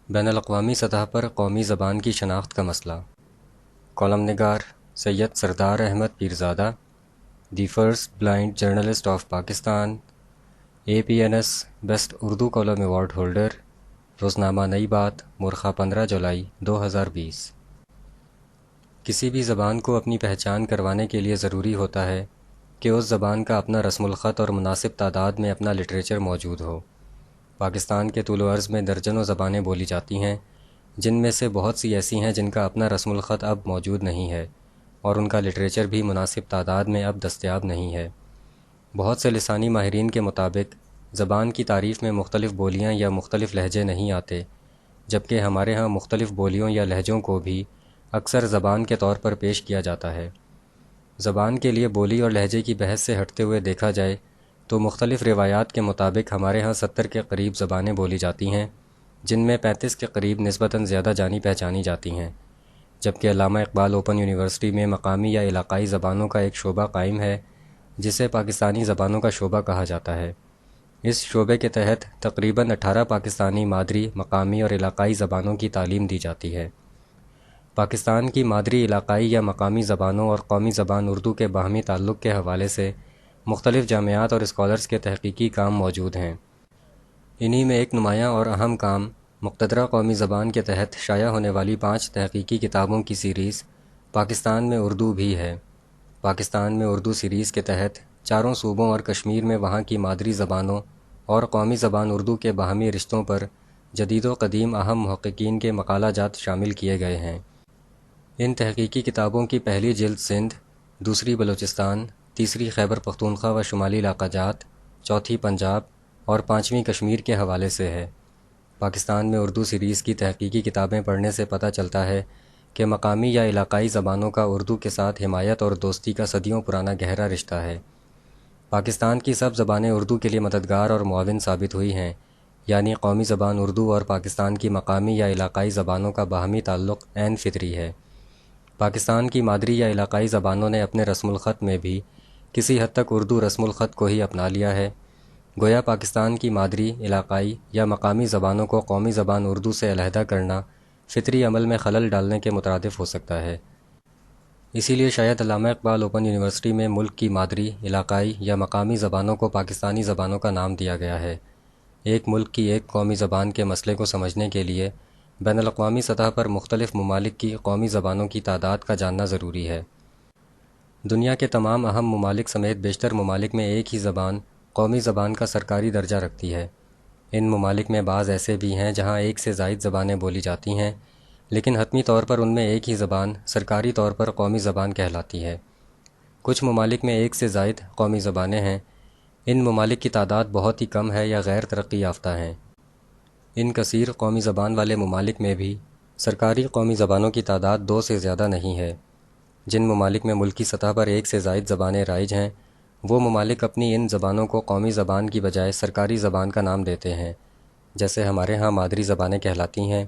بین الاقوامی سطح پر قومی زبان کی شناخت کا مسئلہ۔ کالم نگار Syed Sardar Ahmed Pirzada, the first blind journalist of Pakistan, APNS best Urdu column award holder, روزنامہ نئی بات، مرخہ 15 جولائی 2020۔ کسی بھی زبان کو اپنی پہچان کروانے کے لیے ضروری ہوتا ہے کہ اس زبان کا اپنا رسم الخط اور مناسب تعداد میں اپنا لٹریچر موجود ہو۔ پاکستان کے طول و عرض میں درجنوں زبانیں بولی جاتی ہیں، جن میں سے بہت سی ایسی ہیں جن کا اپنا رسم الخط اب موجود نہیں ہے اور ان کا لٹریچر بھی مناسب تعداد میں اب دستیاب نہیں ہے۔ بہت سے لسانی ماہرین کے مطابق زبان کی تعریف میں مختلف بولیاں یا مختلف لہجے نہیں آتے، جبکہ ہمارے ہاں مختلف بولیوں یا لہجوں کو بھی اکثر زبان کے طور پر پیش کیا جاتا ہے۔ زبان کے لیے بولی اور لہجے کی بحث سے ہٹتے ہوئے دیکھا جائے تو مختلف روایات کے مطابق ہمارے ہاں 70 کے قریب زبانیں بولی جاتی ہیں، جن میں 35 کے قریب نسبتاً زیادہ جانی پہچانی جاتی ہیں، جبکہ علامہ اقبال اوپن یونیورسٹی میں مقامی یا علاقائی زبانوں کا ایک شعبہ قائم ہے جسے پاکستانی زبانوں کا شعبہ کہا جاتا ہے۔ اس شعبے کے تحت تقریباً 18 پاکستانی مادری، مقامی اور علاقائی زبانوں کی تعلیم دی جاتی ہے۔ پاکستان کی مادری، علاقائی یا مقامی زبانوں اور قومی زبان اردو کے باہمی تعلق کے حوالے سے مختلف جامعات اور اسکالرز کے تحقیقی کام موجود ہیں۔ انہی میں ایک نمایاں اور اہم کام مقتدرہ قومی زبان کے تحت شائع ہونے والی 5 تحقیقی کتابوں کی سیریز پاکستان میں اردو بھی ہے۔ پاکستان میں اردو سیریز کے تحت 4 صوبوں اور کشمیر میں وہاں کی مادری زبانوں اور قومی زبان اردو کے باہمی رشتوں پر جدید و قدیم اہم محققین کے مقالہ جات شامل کیے گئے ہیں۔ ان تحقیقی کتابوں کی پہلی جلد سندھ، دوسری بلوچستان، تیسری خیبر پختونخوا و شمالی علاقہ جات، چوتھی پنجاب اور 5ویں کشمیر کے حوالے سے ہے۔ پاکستان میں اردو سیریز کی تحقیقی کتابیں پڑھنے سے پتہ چلتا ہے کہ مقامی یا علاقائی زبانوں کا اردو کے ساتھ حمایت اور دوستی کا صدیوں پرانا گہرا رشتہ ہے۔ پاکستان کی سب زبانیں اردو کے لیے مددگار اور معاون ثابت ہوئی ہیں، یعنی قومی زبان اردو اور پاکستان کی مقامی یا علاقائی زبانوں کا باہمی تعلق عین فطری ہے۔ پاکستان کی مادری یا علاقائی زبانوں نے اپنے رسم الخط میں بھی کسی حد تک اردو رسم الخط کو ہی اپنا لیا ہے۔ گویا پاکستان کی مادری، علاقائی یا مقامی زبانوں کو قومی زبان اردو سے علیحدہ کرنا فطری عمل میں خلل ڈالنے کے مترادف ہو سکتا ہے۔ اسی لیے شاید علامہ اقبال اوپن یونیورسٹی میں ملک کی مادری، علاقائی یا مقامی زبانوں کو پاکستانی زبانوں کا نام دیا گیا ہے۔ ایک ملک کی ایک قومی زبان کے مسئلے کو سمجھنے کے لیے بین الاقوامی سطح پر مختلف ممالک کی قومی زبانوں کی تعداد کا جاننا ضروری ہے۔ دنیا کے تمام اہم ممالک سمیت بیشتر ممالک میں ایک ہی زبان قومی زبان کا سرکاری درجہ رکھتی ہے۔ ان ممالک میں بعض ایسے بھی ہیں جہاں ایک سے زائد زبانیں بولی جاتی ہیں، لیکن حتمی طور پر ان میں ایک ہی زبان سرکاری طور پر قومی زبان کہلاتی ہے۔ کچھ ممالک میں ایک سے زائد قومی زبانیں ہیں۔ ان ممالک کی تعداد بہت ہی کم ہے یا غیر ترقی یافتہ ہیں۔ ان کثیر قومی زبان والے ممالک میں بھی سرکاری قومی زبانوں کی تعداد 2 سے زیادہ نہیں ہے۔ جن ممالک میں ملکی سطح پر ایک سے زائد زبانیں رائج ہیں، وہ ممالک اپنی ان زبانوں کو قومی زبان کی بجائے سرکاری زبان کا نام دیتے ہیں، جیسے ہمارے ہاں مادری زبانیں کہلاتی ہیں۔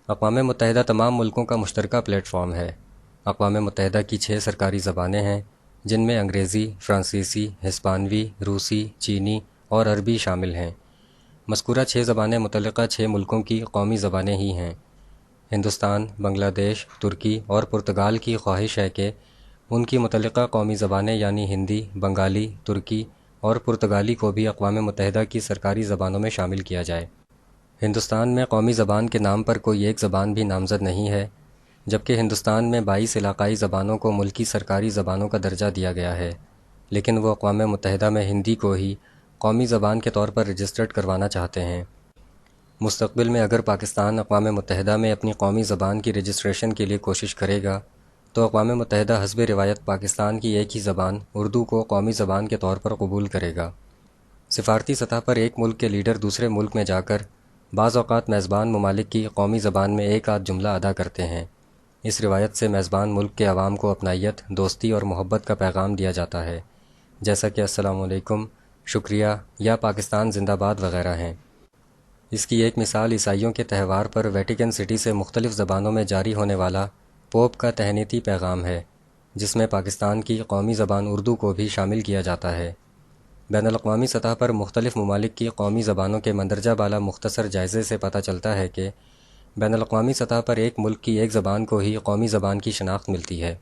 اقوام متحدہ تمام ملکوں کا مشترکہ پلیٹ فارم ہے۔ اقوام متحدہ کی 6 سرکاری زبانیں ہیں، جن میں انگریزی، فرانسیسی، ہسپانوی، روسی، چینی اور عربی شامل ہیں۔ مذکورہ 6 زبانیں متعلقہ 6 ملکوں کی قومی زبانیں ہی ہیں۔ ہندوستان، بنگلہ دیش، ترکی اور پرتگال کی خواہش ہے کہ ان کی متعلقہ قومی زبانیں یعنی ہندی، بنگالی، ترکی اور پرتگالی کو بھی اقوام متحدہ کی سرکاری زبانوں میں شامل کیا جائے۔ ہندوستان میں قومی زبان کے نام پر کوئی ایک زبان بھی نامزد نہیں ہے، جبکہ ہندوستان میں 22 علاقائی زبانوں کو ملکی سرکاری زبانوں کا درجہ دیا گیا ہے، لیکن وہ اقوام متحدہ میں ہندی کو ہی قومی زبان کے طور پر رجسٹرڈ کروانا چاہتے ہیں۔ مستقبل میں اگر پاکستان اقوام متحدہ میں اپنی قومی زبان کی رجسٹریشن کے لیے کوشش کرے گا تو اقوام متحدہ حسب روایت پاکستان کی ایک ہی زبان اردو کو قومی زبان کے طور پر قبول کرے گا۔ سفارتی سطح پر ایک ملک کے لیڈر دوسرے ملک میں جا کر بعض اوقات میزبان ممالک کی قومی زبان میں ایک آدھ جملہ ادا کرتے ہیں۔ اس روایت سے میزبان ملک کے عوام کو اپنائیت، دوستی اور محبت کا پیغام دیا جاتا ہے، جیسا کہ السلام علیکم، شکریہ یا پاکستان زندہ باد وغیرہ ہیں۔ اس کی ایک مثال عیسائیوں کے تہوار پر ویٹیکن سٹی سے مختلف زبانوں میں جاری ہونے والا پوپ کا تہنیتی پیغام ہے، جس میں پاکستان کی قومی زبان اردو کو بھی شامل کیا جاتا ہے۔ بین الاقوامی سطح پر مختلف ممالک کی قومی زبانوں کے مندرجہ بالا مختصر جائزے سے پتہ چلتا ہے کہ بین الاقوامی سطح پر ایک ملک کی ایک زبان کو ہی قومی زبان کی شناخت ملتی ہے،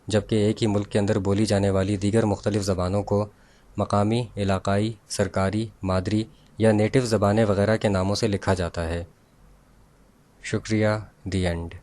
جبکہ ایک ہی ملک کے اندر بولی جانے والی دیگر مختلف زبانوں کو مقامی، علاقائی، سرکاری، مادری یا نیٹو زبانیں وغیرہ کے ناموں سے لکھا جاتا ہے۔ شکریہ، دی اینڈ۔